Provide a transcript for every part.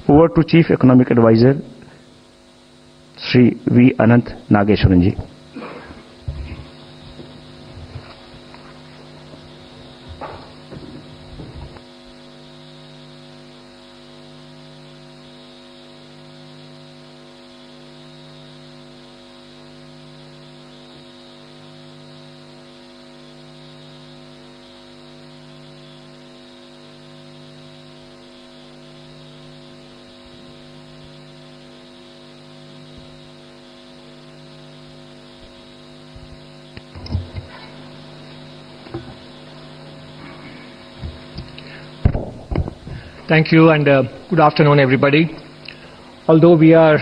Over to Chief Economic Advisor, Shri V. Anant Nageshwaran ji. Thank you, and good afternoon, everybody. Although we are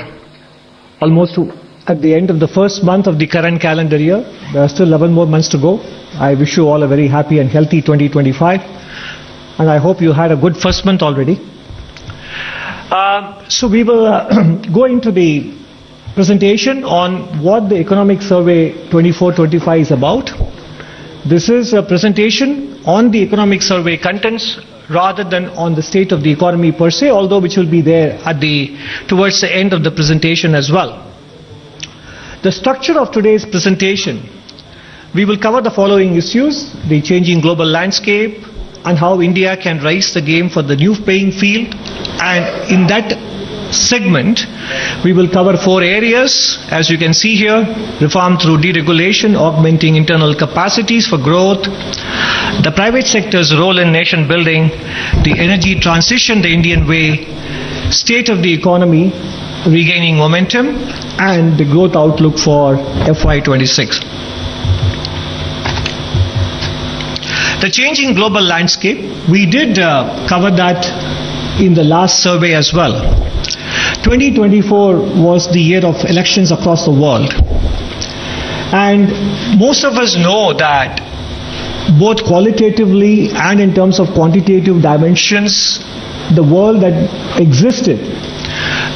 almost at the end of the first month of the current calendar year, there are still 11 more months to go. I wish you all a very happy and healthy 2025, and I hope you had a good first month already. So we will go into the presentation on what the Economic Survey 24-25 is about. This is a presentation on the Economic Survey contents rather than on the state of the economy per se, although which will be there towards the end of the presentation as well. The structure of today's presentation, we will cover the following issues: the changing global landscape and how India can rise the game for the new playing field. And in that segment, we will cover 4 areas, as you can see here: reform through deregulation, augmenting internal capacities for growth, the private sector's role in nation building, the energy transition the Indian way, state of the economy regaining momentum, and the growth outlook for FY26. The changing global landscape, we did cover that in the last survey as well. 2024 was the year of elections across the world, and most of us know that both qualitatively and in terms of quantitative dimensions, the world that existed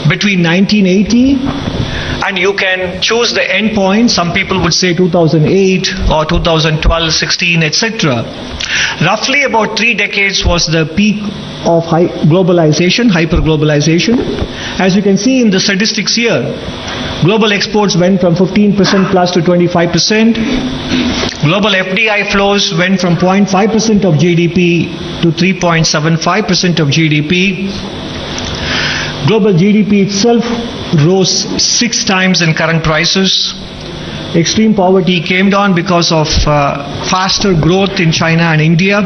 between 1980 and you can choose the end point, some people would say 2008 or 2012, 16, etc. Roughly about 3 decades was the peak of globalization, hyper-globalization. As you can see in the statistics here, global exports went from 15% plus to 25%. Global FDI flows went from 0.5% of GDP to 3.75% of GDP. Global GDP itself rose 6 times in current prices. Extreme poverty came down because of faster growth in China and India.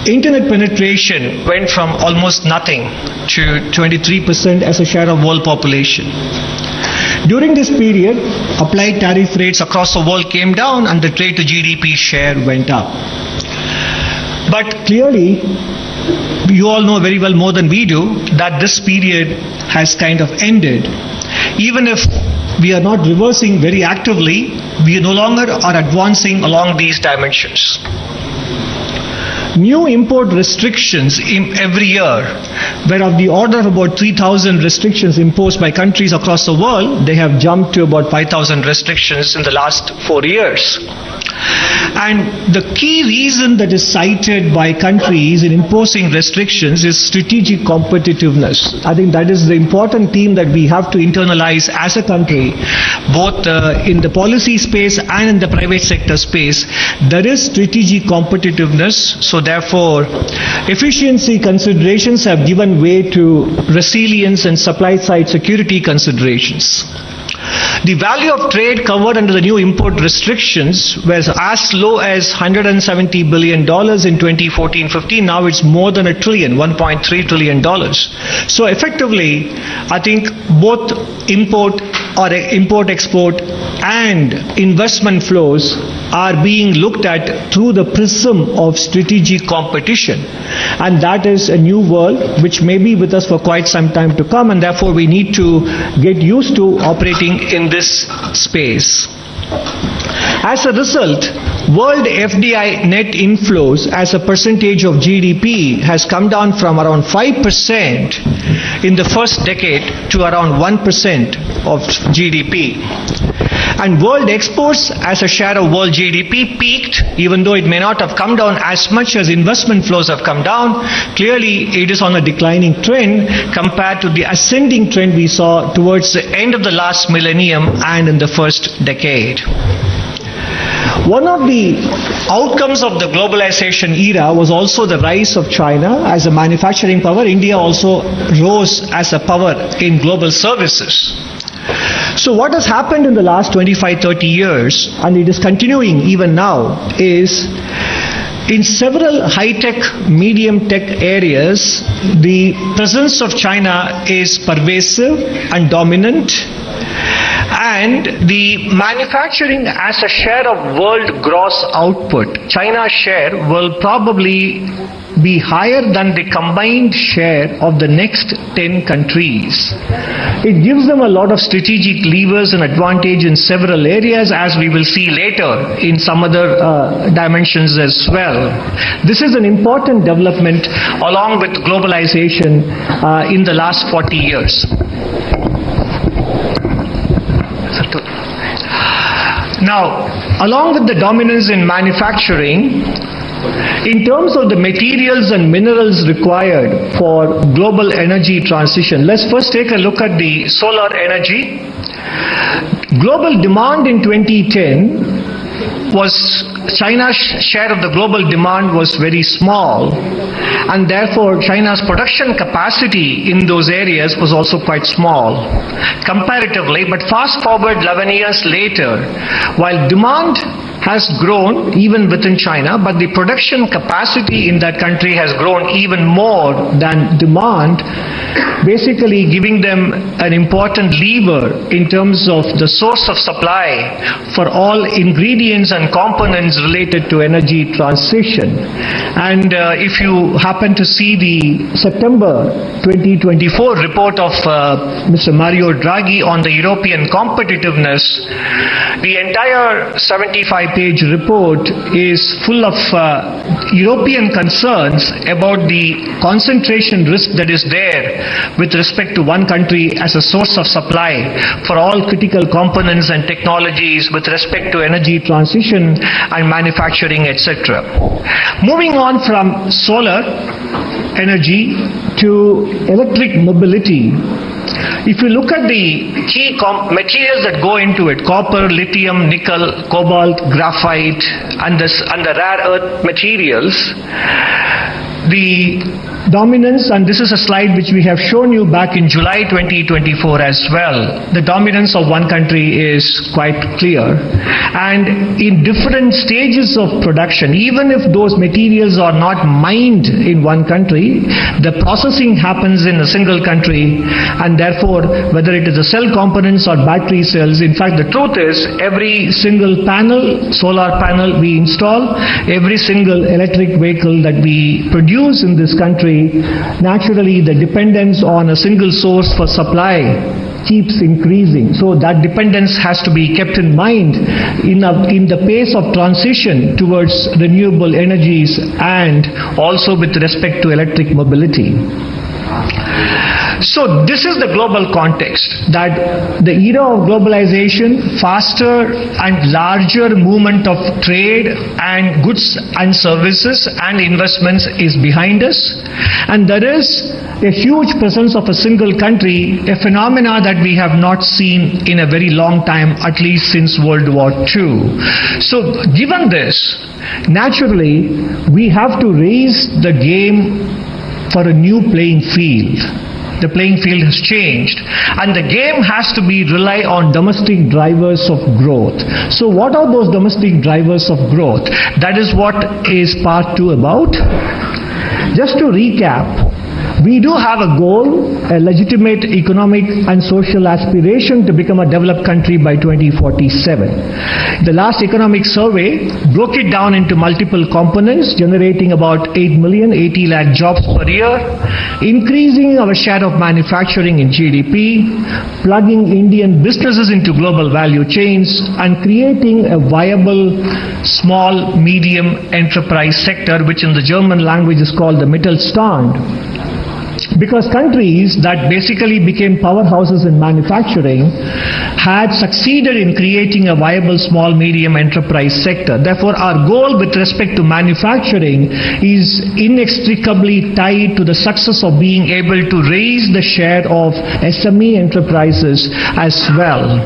Internet penetration went from almost nothing to 23% as a share of world population. During this period, applied tariff rates across the world came down and the trade to GDP share went up. But clearly, you all know very well, more than we do, that this period has kind of ended. Even if we are not reversing very actively, we no longer are advancing along these dimensions. New import restrictions every year were of the order of about 3,000 restrictions imposed by countries across the world. They have jumped to about 5,000 restrictions in the last 4 years. And the key reason that is cited by countries in imposing restrictions is strategic competitiveness. I think that is the important theme that we have to internalize as a country, both in the policy space and in the private sector space. There is strategic competitiveness, so therefore efficiency considerations have given way to resilience and supply side security considerations. The value of trade covered under the new import restrictions was as low as $170 billion in 2014-15. Now it's more than $1 trillion, $1.3 trillion. So effectively, I think both import-export and investment flows are being looked at through the prism of strategic competition. And that is a new world which may be with us for quite some time to come, and therefore we need to get used to operating in this space. As a result, world FDI net inflows as a percentage of GDP has come down from around 5% in the first decade to around 1% of GDP. And world exports as a share of world GDP peaked, even though it may not have come down as much as investment flows have come down. Clearly, it is on a declining trend compared to the ascending trend we saw towards the end of the last millennium and in the first decade. One of the outcomes of the globalization era was also the rise of China as a manufacturing power. India also rose as a power in global services. So what has happened in the last 25-30 years, and it is continuing even now, is in several high-tech, medium-tech areas, the presence of China is pervasive and dominant. And the manufacturing as a share of world gross output, China's share will probably be higher than the combined share of the next 10 countries. It gives them a lot of strategic levers and advantage in several areas, as we will see later in some other dimensions as well. This is an important development along with globalization in the last 40 years. Now, along with the dominance in manufacturing, in terms of the materials and minerals required for global energy transition, let's first take a look at the solar energy. Global demand in 2010 was, China's share of the global demand was very small, and therefore China's production capacity in those areas was also quite small comparatively. But fast forward 11 years later, while demand has grown even within China, but the production capacity in that country has grown even more than demand, basically giving them an important lever in terms of the source of supply for all ingredients and components related to energy transition. And if you happen to see the September 2024 report of Mr. Mario Draghi on the European competitiveness, the entire 75-page report is full of European concerns about the concentration risk that is there with respect to one country as a source of supply for all critical components and technologies with respect to energy transition and manufacturing, etc. Moving on from solar energy to electric mobility, if you look at the key materials that go into it, copper, lithium, nickel, cobalt, graphite, and the rare earth materials, the dominance, and this is a slide which we have shown you back in July 2024 as well, the dominance of one country is quite clear. And in different stages of production, even if those materials are not mined in one country, the processing happens in a single country, and therefore whether it is the cell components or battery cells, in fact the truth is every single panel, solar panel we install, every single electric vehicle that we produce in this country, naturally the dependence on a single source for supply keeps increasing. So that dependence has to be kept in mind in the pace of transition towards renewable energies and also with respect to electric mobility. So this is the global context, that the era of globalization, faster and larger movement of trade and goods and services and investments is behind us, and there is a huge presence of a single country, a phenomena that we have not seen in a very long time, at least since World War II. So given this, naturally we have to raise the game for a new playing field. The playing field has changed, and the game has to rely on domestic drivers of growth. So what are those domestic drivers of growth? That is what is part 2 about. Just to recap, we do have a goal, a legitimate economic and social aspiration to become a developed country by 2047. The last economic survey broke it down into multiple components, generating about 8 million, 80 lakh jobs per year, increasing our share of manufacturing in GDP, plugging Indian businesses into global value chains, and creating a viable small, medium enterprise sector, which in the German language is called the Mittelstand. Because countries that basically became powerhouses in manufacturing had succeeded in creating a viable small medium enterprise sector. Therefore, our goal with respect to manufacturing is inextricably tied to the success of being able to raise the share of SME enterprises as well.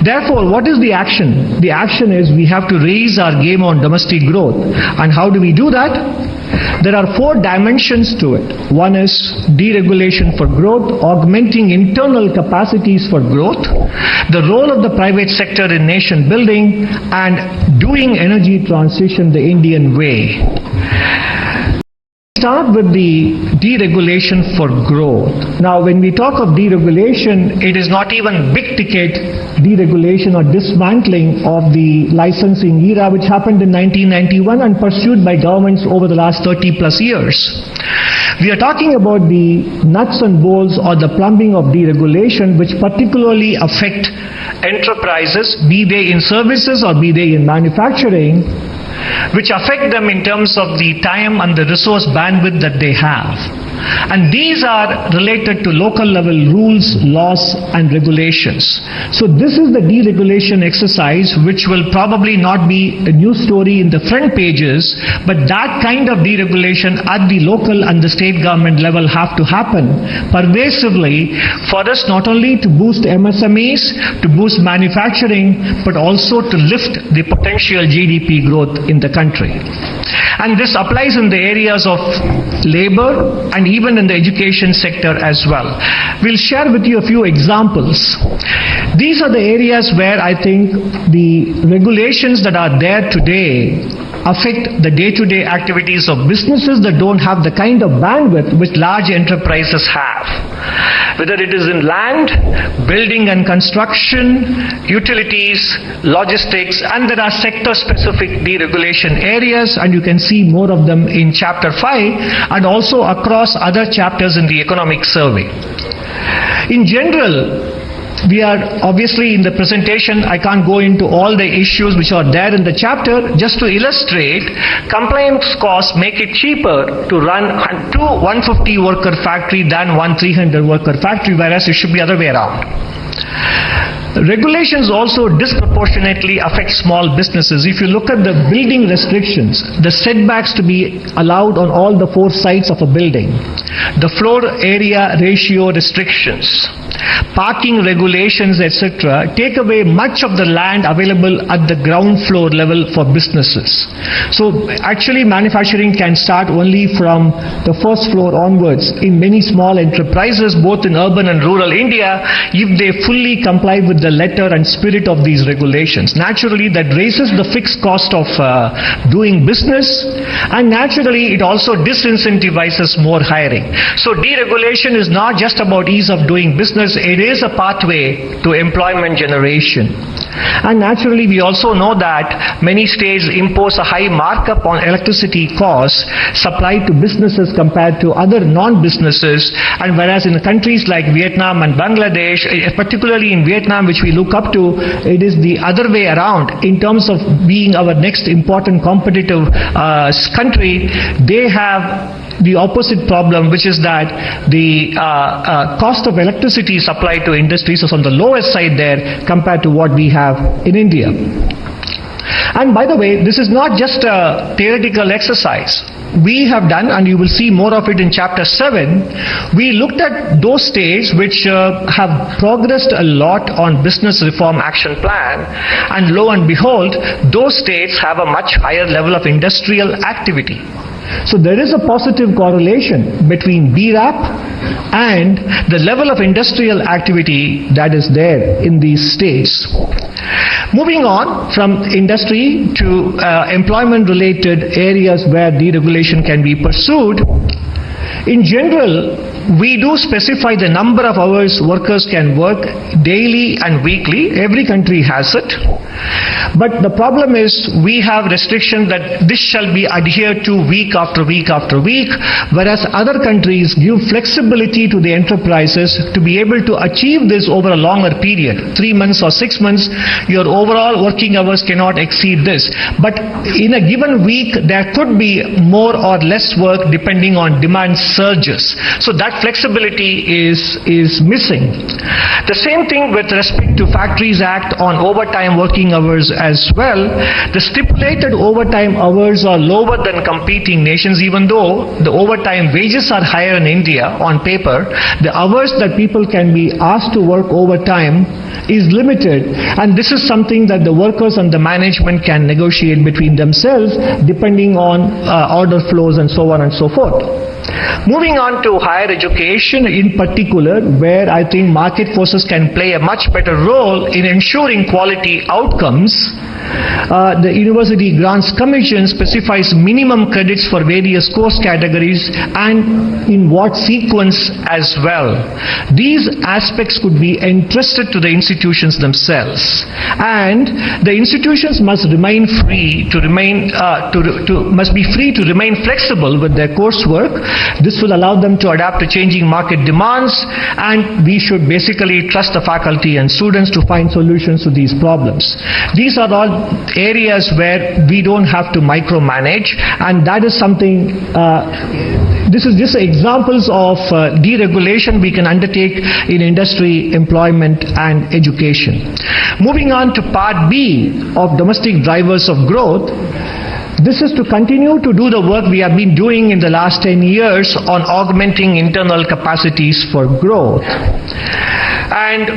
Therefore, what is the action? The action is we have to raise our game on domestic growth. And how do we do that? There are 4 dimensions to it. One is deregulation for growth, augmenting internal capacities for growth, the role of the private sector in nation building, and doing energy transition the Indian way. Start with the deregulation for growth. Now, when we talk of deregulation, it is not even big ticket deregulation or dismantling of the licensing era, which happened in 1991 and pursued by governments over the last 30 plus years. We are talking about the nuts and bolts or the plumbing of deregulation, which particularly affect enterprises, be they in services or be they in manufacturing, which affect them in terms of the time and the resource bandwidth that they have. And these are related to local level rules, laws and regulations. So this is the deregulation exercise, which will probably not be a news story in the front pages, but that kind of deregulation at the local and the state government level have to happen pervasively for us not only to boost MSMEs, to boost manufacturing, but also to lift the potential GDP growth in the country. And this applies in the areas of labor and even in the education sector as well. We'll share with you a few examples. These are the areas where I think the regulations that are there today affect the day-to-day activities of businesses that don't have the kind of bandwidth which large enterprises have. Whether it is in land, building and construction, utilities, logistics, and there are sector-specific deregulation areas, and you can see more of them in Chapter 5 and also across other chapters in the economic survey. In general, we are obviously in the presentation, I can't go into all the issues which are there in the chapter. Just to illustrate, compliance costs make it cheaper to run a 150 worker factory than one 300 worker factory, whereas it should be the other way around. Regulations also disproportionately affect small businesses. If you look at the building restrictions, the setbacks to be allowed on all the 4 sides of a building, the floor area ratio restrictions, parking regulations, etc., take away much of the land available at the ground floor level for businesses. So actually manufacturing can start only from the first floor onwards in many small enterprises, both in urban and rural India, if they fully comply with the letter and spirit of these regulations. Naturally, that raises the fixed cost of doing business, and naturally it also disincentivizes more hiring. So deregulation is not just about ease of doing business, it is a pathway to employment generation. And naturally, we also know that many states impose a high markup on electricity costs supplied to businesses compared to other non-businesses, and whereas in countries like Vietnam and Bangladesh, particularly in Vietnam, which we look up to, it is the other way around. In terms of being our next important competitive country, they have the opposite problem, which is that the cost of electricity supplied to industries is on the lowest side there compared to what we have in India. And by the way, this is not just a theoretical exercise. We have done, and you will see more of it in Chapter 7, we looked at those states which have progressed a lot on Business Reform Action Plan, and lo and behold, those states have a much higher level of industrial activity. So there is a positive correlation between BRAP and the level of industrial activity that is there in these states. Moving on from industry to employment-related areas where deregulation can be pursued, in general, we do specify the number of hours workers can work daily and weekly. Every country has it. But the problem is we have restriction that this shall be adhered to week after week after week, whereas other countries give flexibility to the enterprises to be able to achieve this over a longer period, 3 months or 6 months. Your overall working hours cannot exceed this. But in a given week, there could be more or less work depending on demand demand surges. So that flexibility is missing. The same thing with respect to Factories Act on overtime working hours as well. The stipulated overtime hours are lower than competing nations, even though the overtime wages are higher in India on paper. The hours that people can be asked to work overtime is limited, and this is something that the workers and the management can negotiate between themselves depending on order flows and so on and so forth. Moving on to higher education in particular, where I think market forces can play a much better role in ensuring quality outcomes. The University Grants Commission specifies minimum credits for various course categories and in what sequence as well. These aspects could be entrusted to the institutions themselves, and the institutions must remain free to remain flexible with their coursework. This will allow them to adapt to changing market demands, and we should basically trust the faculty and students to find solutions to these problems. These are all areas where we don't have to micromanage, and that is something, this is just examples of deregulation we can undertake in industry, employment and education. Moving on to part B of domestic drivers of growth. This is to continue to do the work we have been doing in the last 10 years on augmenting internal capacities for growth. And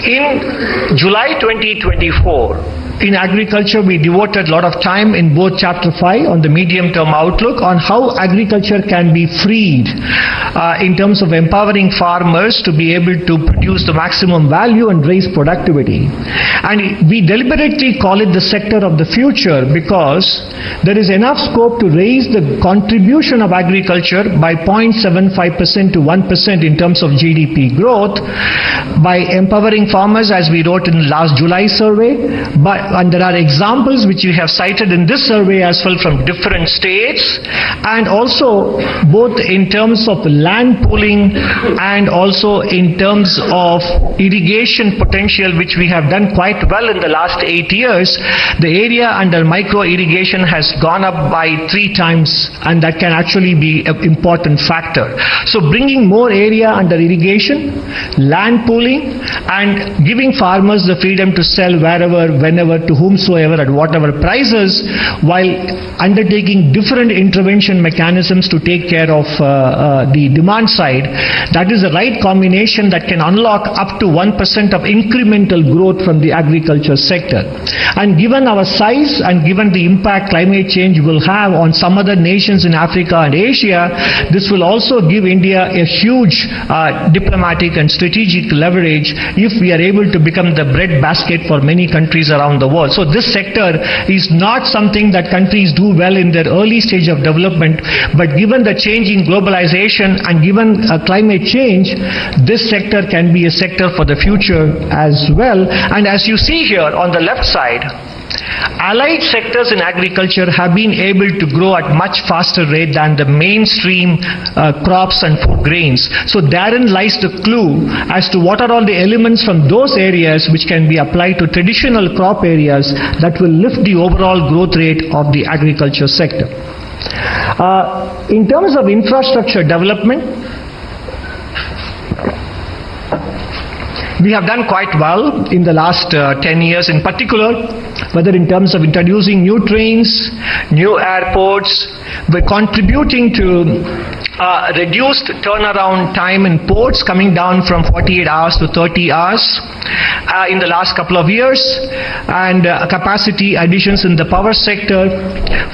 in July 2024, in agriculture, we devoted a lot of time in both Chapter 5 on the medium-term outlook on how agriculture can be freed in terms of empowering farmers to be able to produce the maximum value and raise productivity. And we deliberately call it the sector of the future because there is enough scope to raise the contribution of agriculture by 0.75% to 1% in terms of GDP growth by empowering farmers, as we wrote in last July survey. And there are examples which we have cited in this survey as well from different states, and also both in terms of land pooling and also in terms of irrigation potential, which we have done quite well in the last 8 years. The area under micro irrigation has gone up by 3 times, and that can actually be an important factor. So bringing more area under irrigation, land pooling, and giving farmers the freedom to sell wherever, whenever, to whomsoever, at whatever prices, while undertaking different intervention mechanisms to take care of the demand side. That is the right combination that can unlock up to 1% of incremental growth from the agriculture sector. And given our size and given the impact climate change will have on some other nations in Africa and Asia, this will also give India a huge diplomatic and strategic leverage if we are able to become the breadbasket for many countries around the world. So this sector is not something that countries do well in their early stage of development, but given the change in globalization and given climate change, this sector can be a sector for the future as well. And as you see here on the left side, allied sectors in agriculture have been able to grow at much faster rate than the mainstream crops and food grains. So therein lies the clue as to what are all the elements from those areas which can be applied to traditional crop areas that will lift the overall growth rate of the agriculture sector. In terms of infrastructure development, we have done quite well in the last 10 years in particular, whether in terms of introducing new trains, new airports. We're contributing to reduced turnaround time in ports, coming down from 48 hours to 30 hours in the last couple of years, and capacity additions in the power sector,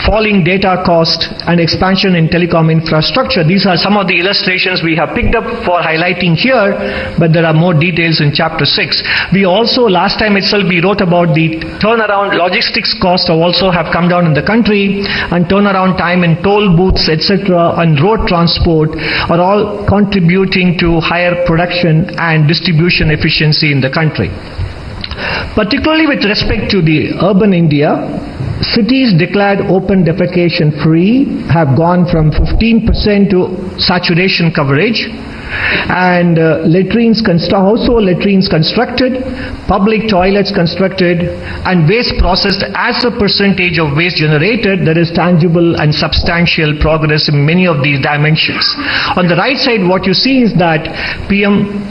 falling data cost, and expansion in telecom infrastructure. These are some of the illustrations we have picked up for highlighting here, but there are more details in Chapter 6. We also, last time itself, we wrote about the turnaround logistics cost also have come down in the country, and turnaround time in toll booths, etc., and road transport are all contributing to higher production and distribution efficiency in the country. Particularly with respect to the urban India, cities declared open defecation free have gone from 15% to saturation coverage. and household latrines constructed, public toilets constructed, and waste processed as a percentage of waste generated. There is tangible and substantial progress in many of these dimensions. On the right side, what you see is that PM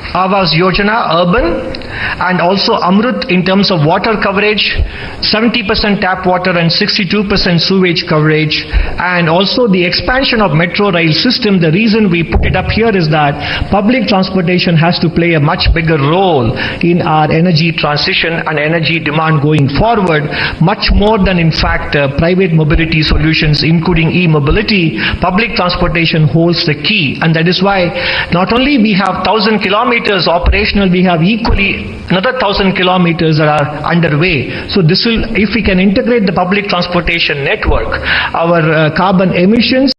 Awas Yojana urban and also Amrut in terms of water coverage, 70% tap water and 62% sewage coverage, and also the expansion of metro rail system. The reason we put it up here is that public transportation has to play a much bigger role in our energy transition and energy demand going forward, much more than in fact private mobility solutions including e-mobility. Public transportation holds the key, and that is why not only we have 1,000 kilometers operational, we have equally another 1,000 kilometers that are underway. So this will, if we can integrate the public transportation network, our carbon emissions,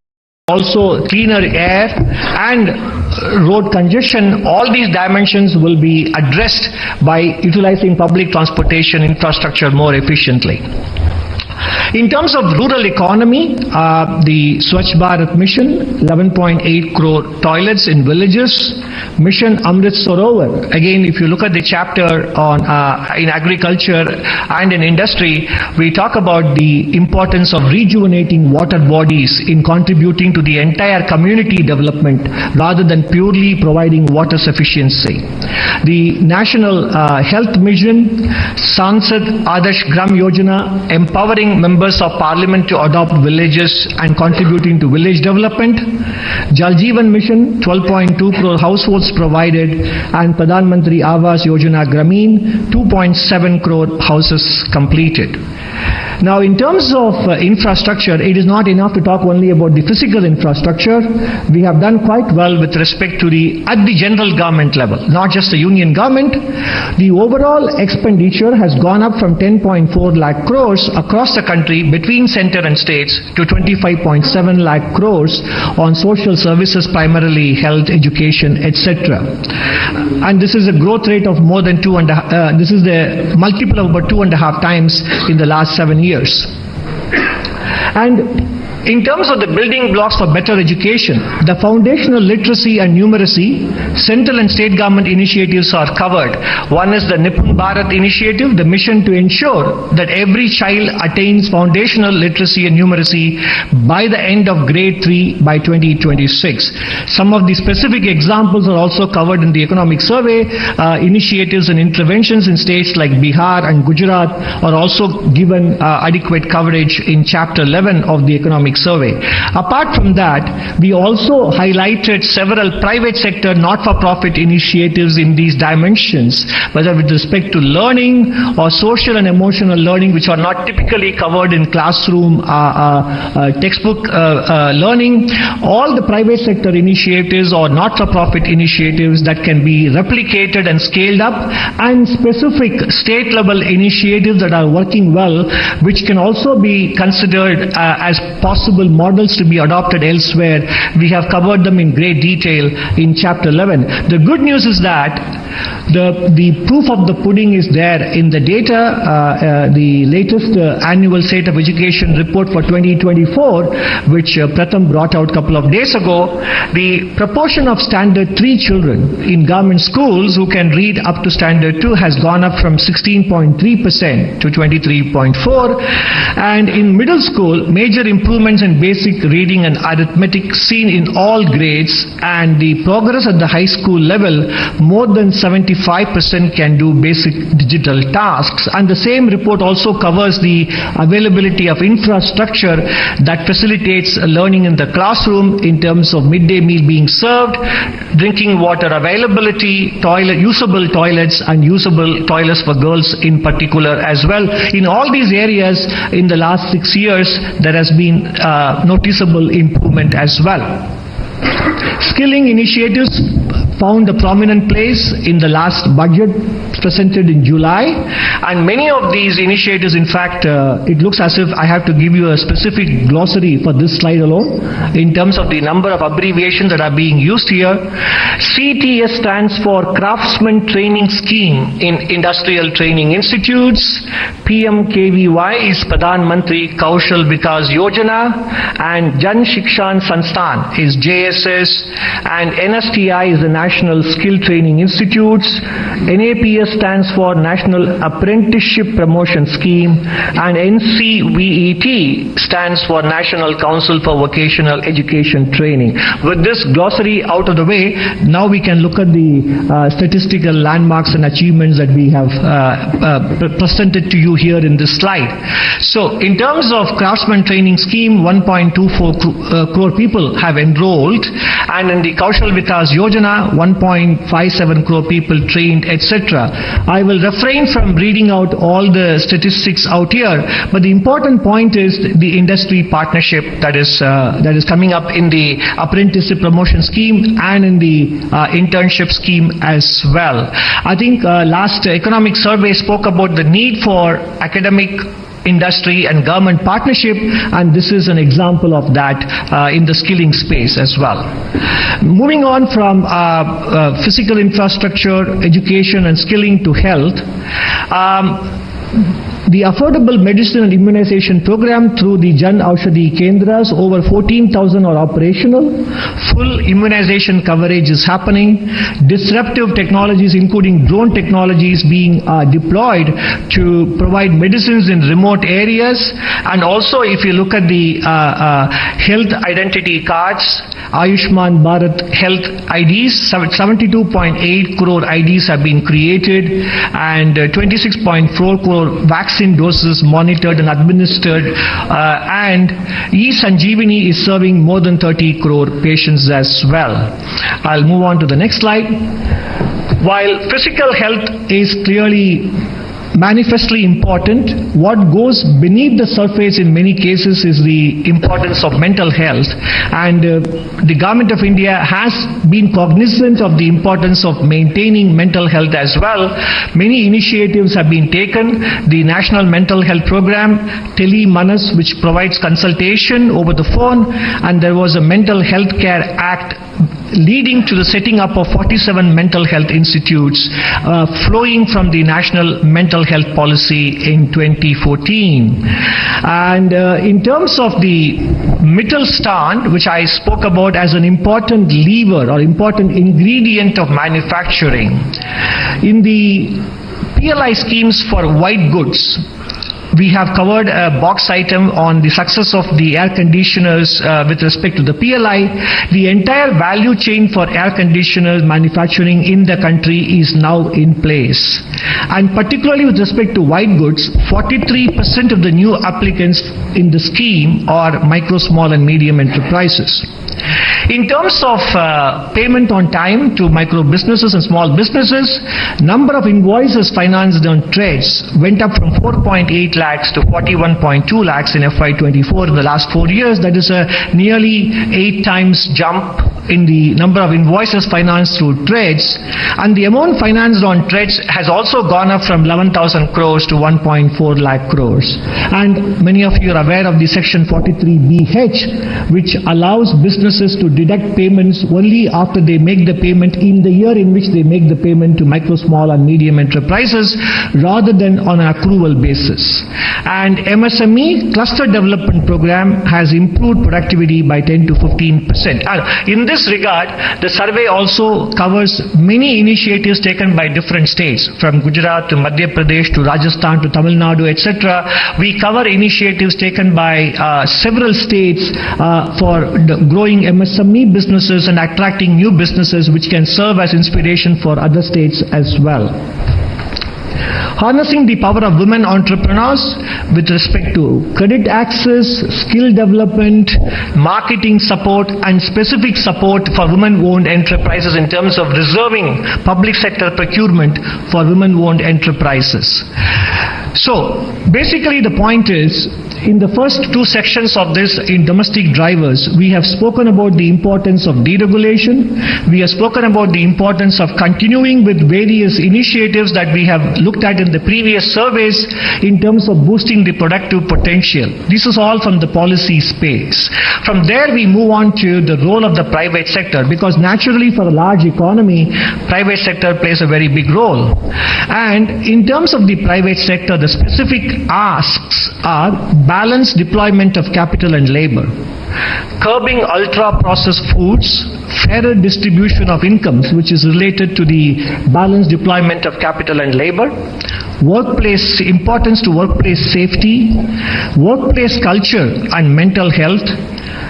also cleaner air and road congestion, all these dimensions will be addressed by utilizing public transportation infrastructure more efficiently. In terms of rural economy, the Swachh Bharat Mission, 11.8 crore toilets in villages. Mission Amrit Sarovar. Again, if you look at the chapter on in agriculture and in industry, we talk about the importance of rejuvenating water bodies in contributing to the entire community development rather than purely providing water sufficiency. The National Health Mission, Sansad Adarsh Gram Yojana, empowering members of parliament to adopt villages and contributing to village development. Jal Jeevan Mission, 12.2 crore households provided, and Pradhan Mantri Awas Yojana Grameen, 2.7 crore houses completed. Now, in terms of infrastructure, it is not enough to talk only about the physical infrastructure. We have done quite well with respect to at the general government level, not just the union government. The overall expenditure has gone up from 10.4 lakh crores across the country between center and states to 25.7 lakh crores on social services, primarily health, education, etc. And this is a growth rate of more than this is the multiple of about 2.5 times in the last 7 years. And in terms of the building blocks for better education, the foundational literacy and numeracy, central and state government initiatives are covered. One is the Nipun Bharat initiative, the mission to ensure that every child attains foundational literacy and numeracy by the end of grade 3 by 2026. Some of the specific examples are also covered in the economic survey. Initiatives and interventions in states like Bihar and Gujarat are also given adequate coverage in chapter 11 of the economic survey. Apart from that, we also highlighted several private sector not-for-profit initiatives in these dimensions, whether with respect to learning or social and emotional learning, which are not typically covered in classroom textbook learning. All the private sector initiatives or not-for-profit initiatives that can be replicated and scaled up, and specific state-level initiatives that are working well, which can also be considered as possible models to be adopted elsewhere. We have covered them in great detail in chapter 11. The good news is that the proof of the pudding is there in the data. The latest annual State of Education report for 2024, which Pratham brought out a couple of days ago, the proportion of standard 3 children in government schools who can read up to standard 2 has gone up from 16.3% to 23.4%, and in middle school, major improvements in basic reading and arithmetic seen in all grades, and the progress at the high school level, more than 75% can do basic digital tasks. And the same report also covers the availability of infrastructure that facilitates learning in the classroom in terms of midday meal being served, drinking water availability, usable toilets, and usable toilets for girls in particular as well. In all these areas, in the last 6 years, there has been noticeable improvement as well. Skilling initiatives found a prominent place in the last budget presented in July. And many of these initiatives, in fact, it looks as if I have to give you a specific glossary for this slide alone in terms of the number of abbreviations that are being used here. CTS stands for Craftsman Training Scheme in Industrial Training Institutes. PMKVY is Pradhan Mantri Kaushal Vikas Yojana, and Jan Shikshan Sansthan is JSS, and NSTI is the National Skill Training Institutes. NAPS stands for National Apprenticeship Promotion Scheme, and NCVET stands for National Council for Vocational Education Training. With this glossary out of the way, now we can look at the statistical landmarks and achievements that we have presented to you here in this slide. So in terms of Craftsman Training Scheme, 1.24 crore people have enrolled, and in the Kaushal Vikas Yojana, 1.57 crore people trained, etc. I will refrain from reading out all the statistics out here, but the important point is the industry partnership that is coming up in the apprenticeship promotion scheme and in the internship scheme as well. I think last economic survey spoke about the need for academic, industry and government partnership, and this is an example of that in the skilling space as well. Moving on from physical infrastructure, education and skilling to health, the Affordable Medicine and Immunization Program through the Jan Aushadhi Kendras, over 14,000 are operational. Full immunization coverage is happening. Disruptive technologies, including drone technologies, being deployed to provide medicines in remote areas. And also, if you look at the health identity cards, Ayushman Bharat Health IDs, 72.8 crore IDs have been created, and 26.4 crore vaccine doses monitored and administered, and E-Sanjeevani is serving more than 30 crore patients as well. I'll move on to the next slide. While physical health is clearly manifestly important, what goes beneath the surface in many cases is the importance of mental health, and the Government of India has been cognizant of the importance of maintaining mental health as well. Many initiatives have been taken. The National Mental Health Program, Tele Manas, which provides consultation over the phone, and there was a Mental Health Care Act leading to the setting up of 47 mental health institutes flowing from the National Mental Health Policy in 2014. And in terms of the Mittelstand, which I spoke about as an important lever or important ingredient of manufacturing, in the PLI schemes for white goods, we have covered a box item on the success of the air conditioners with respect to the PLI. The entire value chain for air conditioners manufacturing in the country is now in place. And particularly with respect to white goods, 43% of the new applicants in the scheme are micro, small and medium enterprises. In terms of payment on time to micro businesses and small businesses, number of invoices financed on trades went up from 4.8 lakhs to 41.2 lakhs in FY24 in the last 4 years. That is a nearly 8 times jump in the number of invoices financed through trades, and the amount financed on trades has also gone up from 11,000 crores to 1.4 lakh crores. And many of you are aware of the Section 43BH, which allows businesses to deduct payments only after they make the payment in the year in which they make the payment to micro, small and medium enterprises, rather than on an accrual basis. And MSME Cluster Development Program has improved productivity by 10 to 15%. In this regard, the survey also covers many initiatives taken by different states, from Gujarat to Madhya Pradesh to Rajasthan to Tamil Nadu, etc. We cover initiatives taken by several states for growing MSME businesses and attracting new businesses, which can serve as inspiration for other states as well. Harnessing the power of women entrepreneurs with respect to credit access, skill development, marketing support and specific support for women-owned enterprises in terms of reserving public sector procurement for women-owned enterprises. So basically the point is, In the first two sections of this, in domestic drivers, we have spoken about the importance of deregulation. We have spoken about the importance of continuing with various initiatives that we have looked at in the previous surveys in terms of boosting the productive potential. This is all from the policy space. From there, we move on to the role of the private sector, because naturally for a large economy, private sector plays a very big role. And in terms of the private sector, the specific asks are balanced deployment of capital and labor, curbing ultra-processed foods, fairer distribution of incomes, which is related to the balanced deployment of capital and labor, workplace importance to workplace safety, workplace culture and mental health,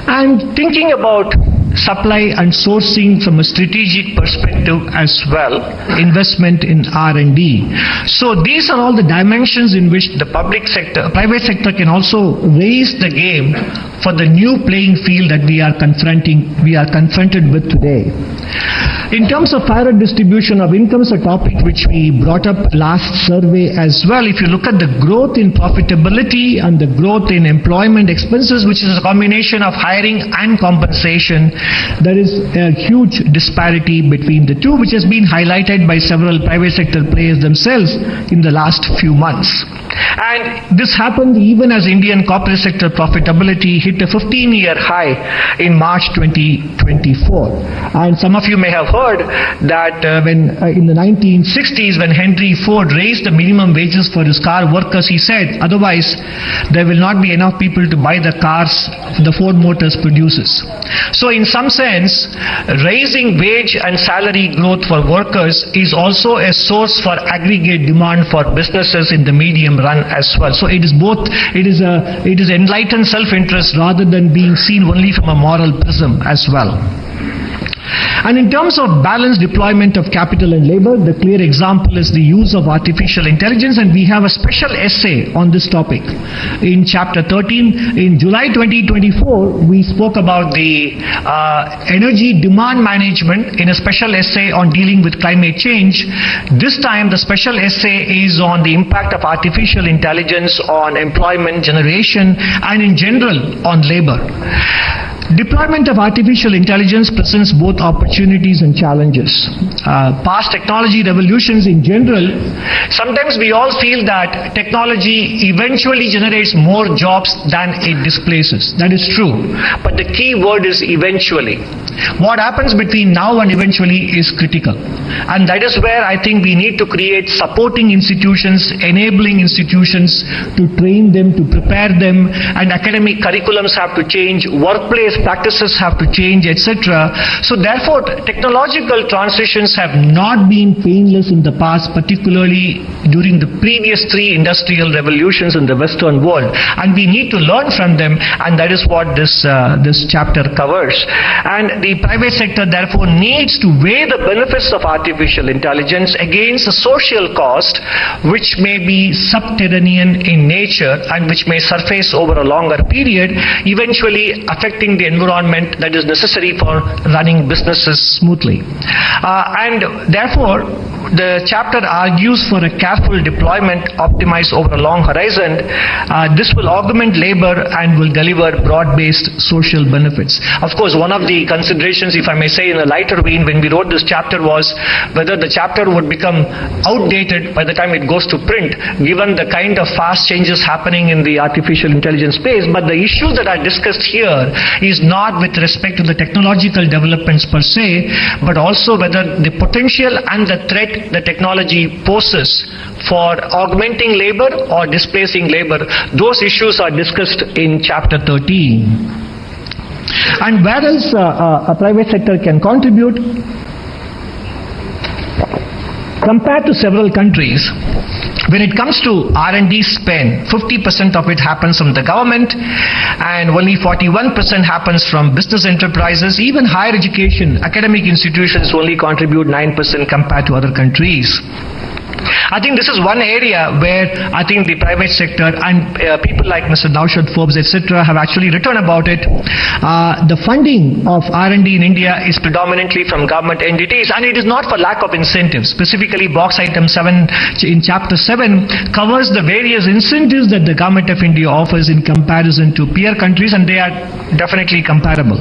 and thinking about supply and sourcing from a strategic perspective as well, investment in R&D. So these are all the dimensions in which the private sector can also raise the game for the new playing field that we are confronted with today. In terms of fairer distribution of incomes, a topic which we brought up last survey as well, if you look at the growth in profitability and the growth in employment expenses, which is a combination of hiring and compensation, there is a huge disparity between the two, which has been highlighted by several private sector players themselves in the last few months. And this happened even as Indian corporate sector profitability hit a 15-year high in March 2024. And some of you may have heard that when in the 1960s, when Henry Ford raised the minimum wages for his car workers, he said, otherwise there will not be enough people to buy the cars the Ford Motors produces. So in some sense, raising wage and salary growth for workers is also a source for aggregate demand for businesses in the medium run as well. So it is both, it is enlightened self-interest rather than being seen only from a moral prism as well. And in terms of balanced deployment of capital and labor, the clear example is the use of artificial intelligence, and we have a special essay on this topic in chapter 13. In July 2024, we spoke about the energy demand management in a special essay on dealing with climate change. This time the special essay is on the impact of artificial intelligence on employment generation and in general on labor. Deployment of artificial intelligence presents both opportunities and challenges. Past technology revolutions in general, sometimes we all feel that technology eventually generates more jobs than it displaces. That is true. But the key word is eventually. What happens between now and eventually is critical. And that is where I think we need to create supporting institutions, enabling institutions to train them, to prepare them, and academic curriculums have to change, workplace practices have to change, etc. So therefore, technological transitions have not been painless in the past, particularly during the previous three industrial revolutions in the Western world. And we need to learn from them, and that is what this chapter covers. And the private sector therefore needs to weigh the benefits of artificial intelligence against the social cost, which may be subterranean in nature and which may surface over a longer period, eventually affecting the environment that is necessary for running businesses smoothly. And therefore, the chapter argues for a careful deployment optimized over a long horizon. This will augment labor and will deliver broad-based social benefits. Of course, one of the considerations, if I may say in a lighter vein, when we wrote this chapter was whether the chapter would become outdated by the time it goes to print, given the kind of fast changes happening in the artificial intelligence space. But the issues that are discussed here is not with respect to the technological developments per se, but also whether the potential and the threat the technology poses for augmenting labor or displacing labor. Those issues are discussed in chapter 13. And where else a private sector can contribute? Compared to several countries, when it comes to R&D spend, 50% of it happens from the government and only 41% happens from business enterprises. Even higher education, academic institutions only contribute 9% compared to other countries. I think this is one area where I think the private sector and people like Mr. Naushad Forbes, etc., have actually written about it. The funding of R&D in India is predominantly from government entities, and it is not for lack of incentives. Specifically, box item 7 in chapter 7 covers the various incentives that the government of India offers in comparison to peer countries, and they are definitely comparable.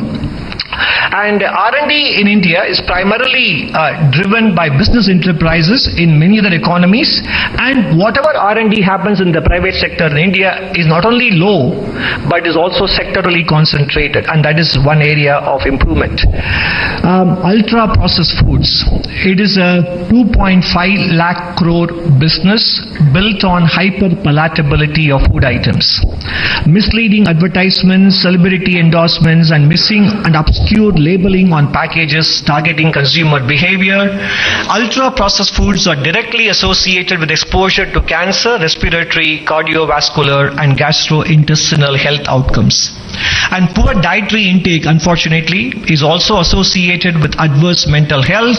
And R&D in India is primarily driven by business enterprises in many other economies, and whatever R&D happens in the private sector in India is not only low but is also sectorally concentrated, and that is one area of improvement. Ultra processed foods. It is a 2.5 lakh crore business built on hyper palatability of food items. Misleading advertisements, celebrity endorsements, and missing and obscure labeling on packages targeting consumer behavior. Ultra processed foods are directly associated with exposure to cancer, respiratory, cardiovascular, and gastrointestinal health outcomes. And poor dietary intake, unfortunately, is also associated with adverse mental health,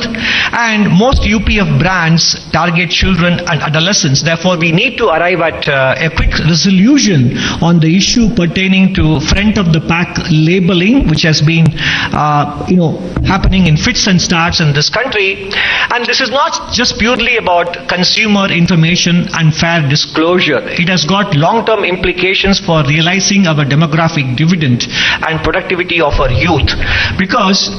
and most UPF brands target children and adolescents. Therefore, we need to arrive at a quick resolution on the issue pertaining to front of the pack labeling, which has been happening in fits and starts in this country. And this is not just purely about consumer information and fair disclosure. It has got long-term implications for realizing our demographic dividend and productivity of our youth, because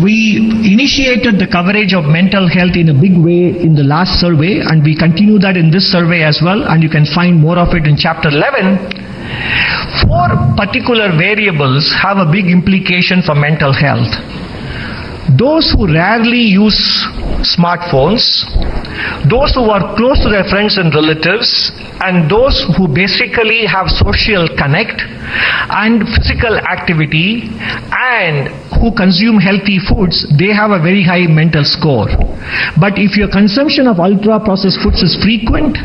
we initiated the coverage of mental health in a big way in the last survey, and we continue that in this survey as well, and you can find more of it in chapter 11. 4 particular variables have a big implication for mental health. Those who rarely use smartphones, those who are close to their friends and relatives, and those who basically have social connect and physical activity and who consume healthy foods, they have a very high mental score. But if your consumption of ultra processed foods is frequent,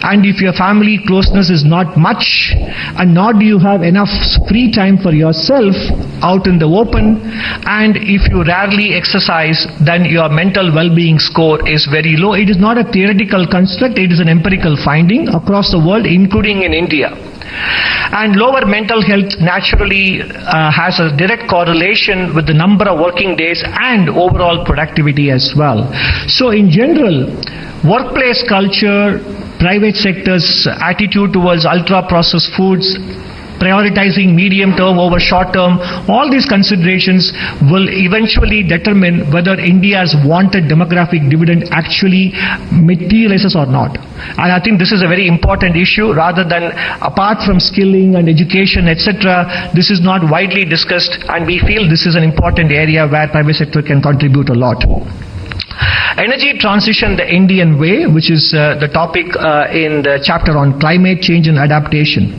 and if your family closeness is not much, and nor do you have enough free time for yourself out in the open, and if you rarely exercise, then your mental well-being score is very low. It is not a theoretical construct, it is an empirical finding across the world, including in India. And lower mental health naturally has a direct correlation with the number of working days and overall productivity as well. So in general, workplace culture, private sector's attitude towards ultra-processed foods, prioritizing medium term over short term, all these considerations will eventually determine whether India's wanted demographic dividend actually materializes or not. And I think this is a very important issue, rather than apart from skilling and education, etc., this is not widely discussed, and we feel this is an important area where private sector can contribute a lot. Energy transition the Indian way, which is the topic in the chapter on climate change and adaptation.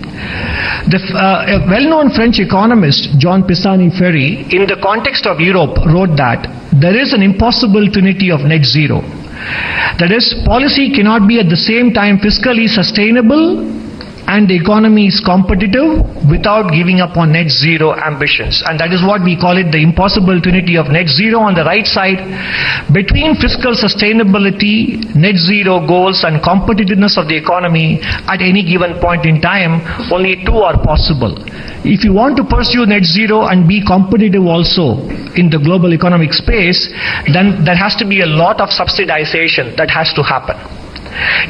A well-known French economist, Jean Pisani-Ferry, in the context of Europe, wrote that there is an impossible trinity of net zero. That is, policy cannot be at the same time fiscally sustainable and the economy is competitive without giving up on net zero ambitions. And that is what we call it, the impossible trinity of net zero. On the right side, between fiscal sustainability, net zero goals, and competitiveness of the economy at any given point in time, only 2 are possible. If you want to pursue net zero and be competitive also in the global economic space, then there has to be a lot of subsidization that has to happen.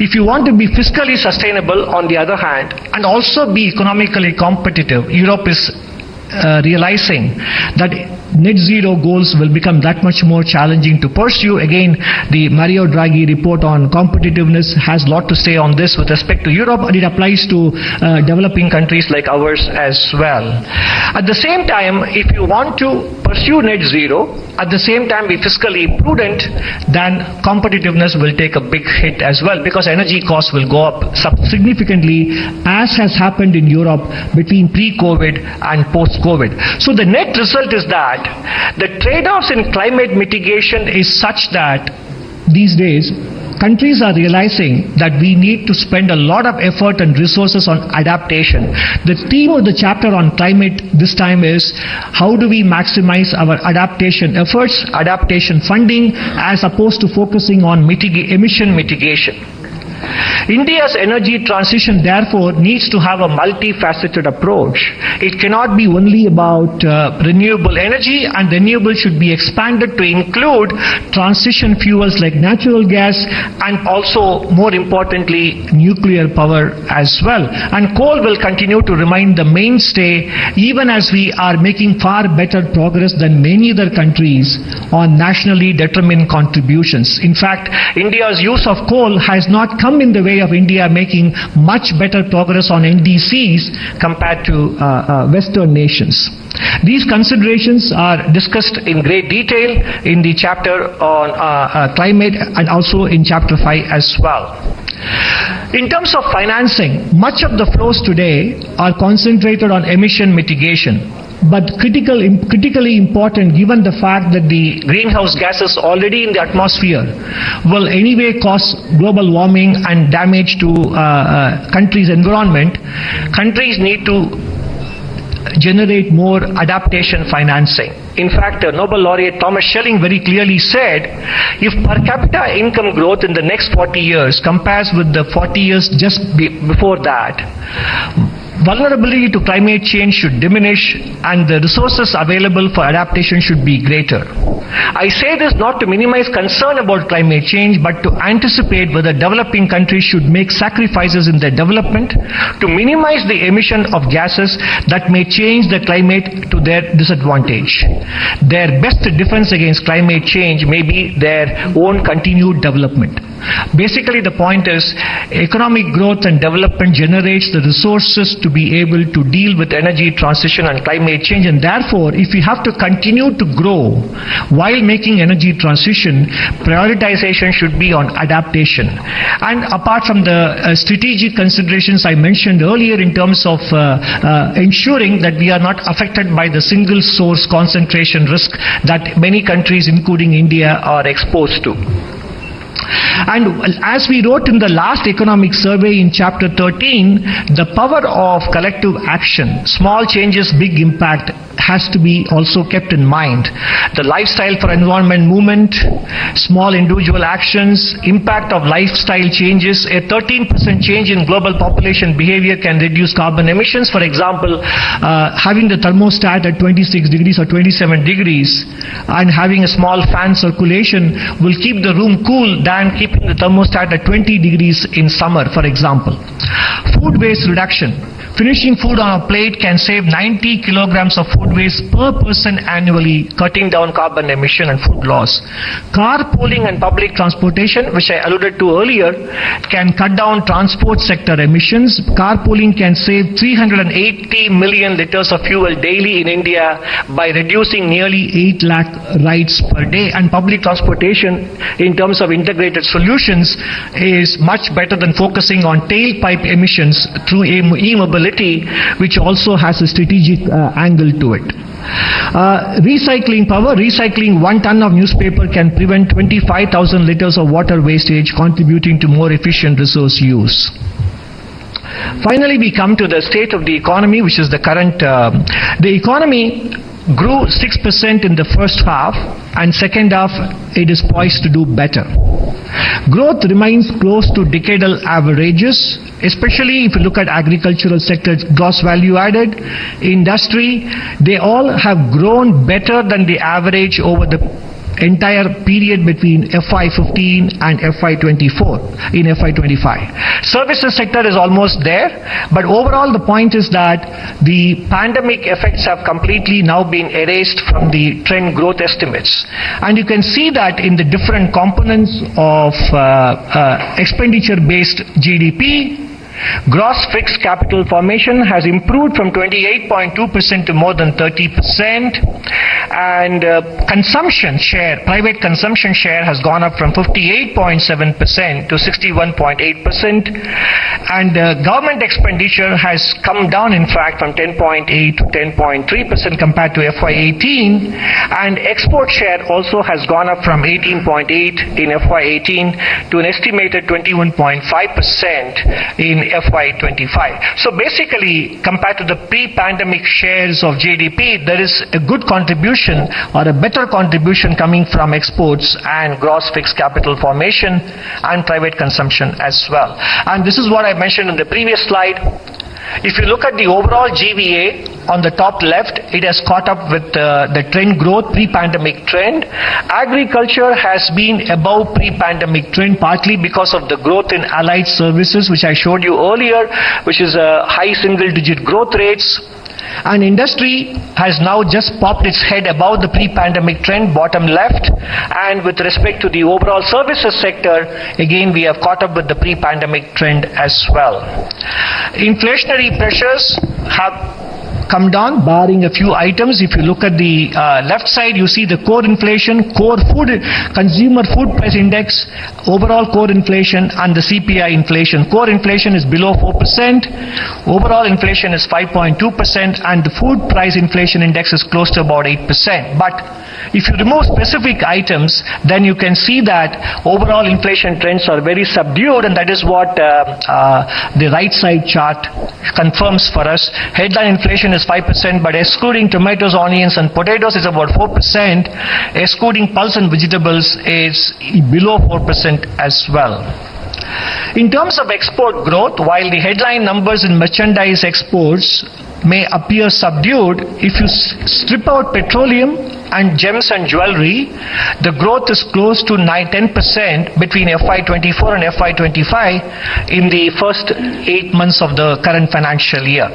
If you want to be fiscally sustainable, on the other hand, and also be economically competitive, Europe is realizing that net zero goals will become that much more challenging to pursue. Again, the Mario Draghi report on competitiveness has a lot to say on this with respect to Europe, and it applies to developing countries like ours as well. At the same time, if you want to pursue net zero, at the same time be fiscally prudent, then competitiveness will take a big hit as well, because energy costs will go up significantly, as has happened in Europe between pre-COVID and post-COVID. So the net result is that the trade-offs in climate mitigation is such that these days countries are realizing that we need to spend a lot of effort and resources on adaptation. The theme of the chapter on climate this time is how do we maximize our adaptation efforts, adaptation funding, as opposed to focusing on emission mitigation. India's energy transition, therefore, needs to have a multifaceted approach. It cannot be only about renewable energy, and renewable should be expanded to include transition fuels like natural gas and also, more importantly, nuclear power as well. And coal will continue to remain the mainstay even as we are making far better progress than many other countries on nationally determined contributions. In fact, India's use of coal has not come in the way of India making much better progress on NDCs compared to Western nations. These considerations are discussed in great detail in the chapter on climate and also in chapter 5 as well. In terms of financing, much of the flows today are concentrated on emission mitigation. But critically important, given the fact that the greenhouse gases already in the atmosphere will anyway cause global warming and damage to countries' environment, countries need to generate more adaptation financing. In fact, Nobel laureate Thomas Schelling very clearly said, if per capita income growth in the next 40 years compares with the 40 years just before that, vulnerability to climate change should diminish and the resources available for adaptation should be greater. I say this not to minimize concern about climate change, but to anticipate whether developing countries should make sacrifices in their development to minimize the emission of gases that may change the climate to their disadvantage. Their best defense against climate change may be their own continued development. Basically, the point is economic growth and development generates the resources to be able to deal with energy transition and climate change, and therefore if we have to continue to grow while making energy transition, prioritization should be on adaptation. And apart from the strategic considerations I mentioned earlier in terms of ensuring that we are not affected by the single source concentration risk that many countries including India are exposed to. And as we wrote in the last economic survey in chapter 13, the power of collective action, small changes, big impact, has to be also kept in mind. The lifestyle for environment movement, small individual actions, impact of lifestyle changes. A 13% change in global population behavior can reduce carbon emissions. For example, having the thermostat at 26 degrees or 27 degrees and having a small fan circulation will keep the room cool than keeping the thermostat at 20 degrees in summer, for example. Food waste reduction. Finishing food on a plate can save 90 kilograms of food waste per person annually, cutting down carbon emission and food loss. Carpooling and public transportation, which I alluded to earlier, can cut down transport sector emissions. Carpooling can save 380 million liters of fuel daily in India by reducing nearly 8 lakh rides per day. And public transportation, in terms of integrated solutions, is much better than focusing on tailpipe emissions through e-mobility, which also has a strategic angle to it. Recycling power. Recycling 1 ton of newspaper can prevent 25,000 liters of water wastage, contributing to more efficient resource use. Finally, we come to the state of the economy, which is the current. The economy grew 6% in the first half, and second half it is poised to do better. Growth remains close to decadal averages, especially if you look at agricultural sector, gross value added, industry, they all have grown better than the average over the entire period between FY15 and FY24 in FY25. Services sector is almost there, but overall the point is that the pandemic effects have completely now been erased from the trend growth estimates. And you can see that in the different components of expenditure-based GDP. Gross fixed capital formation has improved from 28.2% to more than 30%, and consumption share, private consumption share, has gone up from 58.7% to 61.8%, and government expenditure has come down, in fact, from 10.8 to 10.3% compared to FY18, and export share also has gone up from 18.8 in FY18 to an estimated 21.5% in FY25. So basically, compared to the pre-pandemic shares of GDP, there is a good contribution or a better contribution coming from exports and gross fixed capital formation and private consumption as well. And this is what I mentioned in the previous slide. If you look at the overall GVA on the top left, it has caught up with the trend growth, pre-pandemic trend. Agriculture has been above pre-pandemic trend, partly because of the growth in allied services, which I showed you earlier, which is high single-digit growth rates. And industry has now just popped its head above the pre-pandemic trend, bottom left. And with respect to the overall services sector, again, we have caught up with the pre-pandemic trend as well. Inflationary pressures have come down, barring a few items. If you look at the left side, you see the core inflation, core food, consumer food price index, overall core inflation, and the CPI inflation. Core inflation is below 4%, overall inflation is 5.2%, and the food price inflation index is close to about 8%. But if you remove specific items, then you can see that overall inflation trends are very subdued, and that is what the right side chart confirms for us. Headline inflation is 5%, but excluding tomatoes, onions, and potatoes is about 4%. Excluding pulse and vegetables is below 4% as well. In terms of export growth, while the headline numbers in merchandise exports may appear subdued, if you strip out petroleum and gems and jewelry, the growth is close to 10% between FY24 and FY25 in the first 8 months of the current financial year.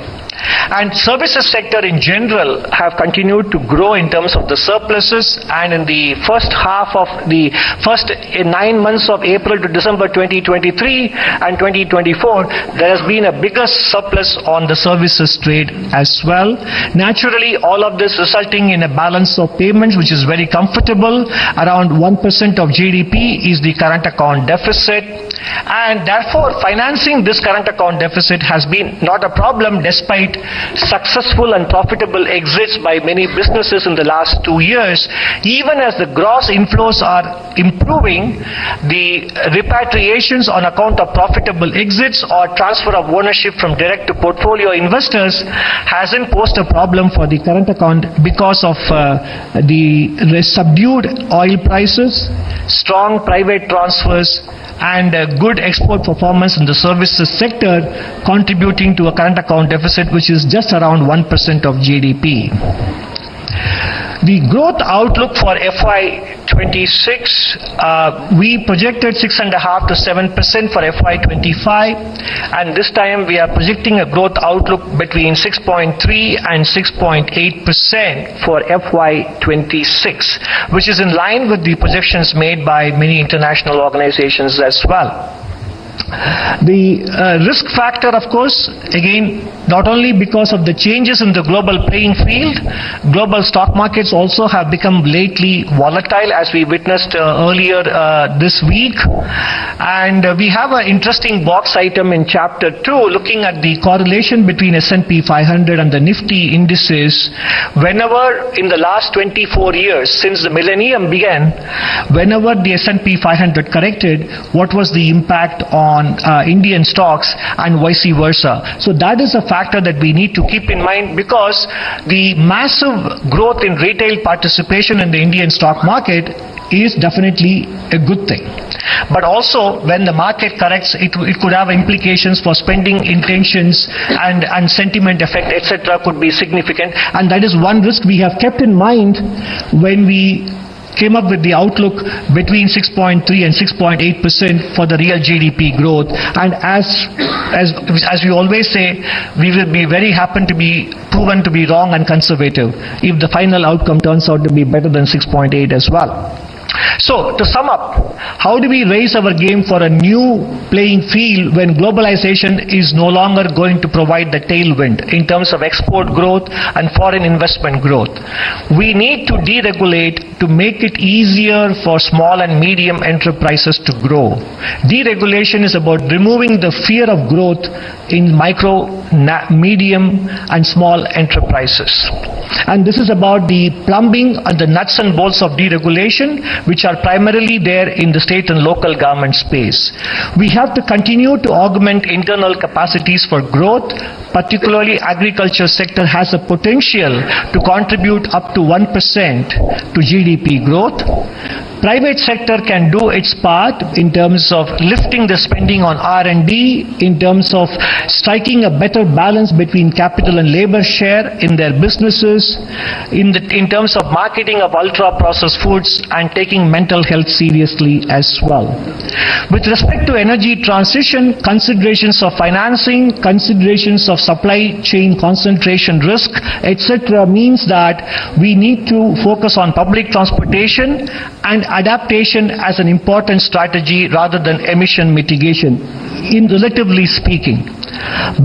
And services sector in general have continued to grow in terms of the surpluses, and in the first half of the first 9 months of April to December 2023 and 2024, there has been a bigger surplus on the services trade as well. Naturally, all of this resulting in a balance of payments which is very comfortable. Around 1% of GDP is the current account deficit, and therefore financing this current account deficit has been not a problem despite successful and profitable exits by many businesses in the last 2 years. Even as the gross inflows are improving, the repatriations on account of profitable exits or transfer of ownership from direct to portfolio investors hasn't posed a problem for the current account because of the subdued oil prices, strong private transfers, and good export performance in the services sector, contributing to a current account deficit which is just around 1% of GDP. The growth outlook for FY26, we projected 6.5% to 7% for FY25, and this time we are projecting a growth outlook between 6.3 and 6.8% for FY26, which is in line with the projections made by many international organizations as well. The risk factor, of course, again, not only because of the changes in the global playing field, global stock markets also have become lately volatile, as we witnessed earlier this week. And we have an interesting box item in Chapter 2 looking at the correlation between S&P 500 and the Nifty indices. Whenever in the last 24 years, since the millennium began, whenever the S&P 500 corrected, what was the impact on Indian stocks and vice versa. So that is a factor that we need to keep in mind, because the massive growth in retail participation in the Indian stock market is definitely a good thing. But also, when the market corrects, it could have implications for spending intentions, and sentiment effect, etc. could be significant. And that is one risk we have kept in mind when we came up with the outlook between 6.3 and 6.8% for the real GDP growth. And as we always say, we will be very happy to be proven to be wrong and conservative if the final outcome turns out to be better than 6.8 as well. So, to sum up, how do we raise our game for a new playing field when globalization is no longer going to provide the tailwind in terms of export growth and foreign investment growth? We need to deregulate to make it easier for small and medium enterprises to grow. Deregulation is about removing the fear of growth in micro, medium, and small enterprises. And this is about the plumbing and the nuts and bolts of deregulation, which are primarily there in the state and local government space. We have to continue to augment internal capacities for growth. Particularly, agriculture sector has a potential to contribute up to 1% to GDP growth. Private sector can do its part in terms of lifting the spending on R&D, in terms of striking a better balance between capital and labor share in their businesses, in terms of marketing of ultra-processed foods and taking mental health seriously as well. With respect to energy transition, considerations of financing, considerations of supply chain concentration risk, etc. means that we need to focus on public transportation and adaptation as an important strategy rather than emission mitigation, in relatively speaking.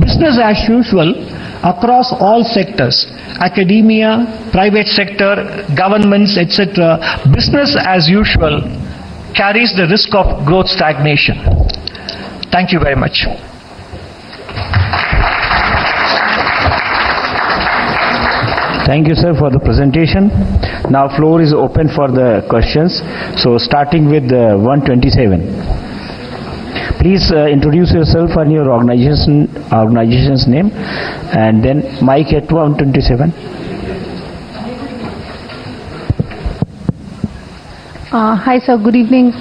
Business as usual across all sectors, academia, private sector, governments, etc., business as usual carries the risk of growth stagnation. Thank you very much. Thank you, sir, for the presentation. Now floor is open for the questions. So starting with 127. Please introduce yourself and your organization's name, and then mic at 127. Hi sir, good evening.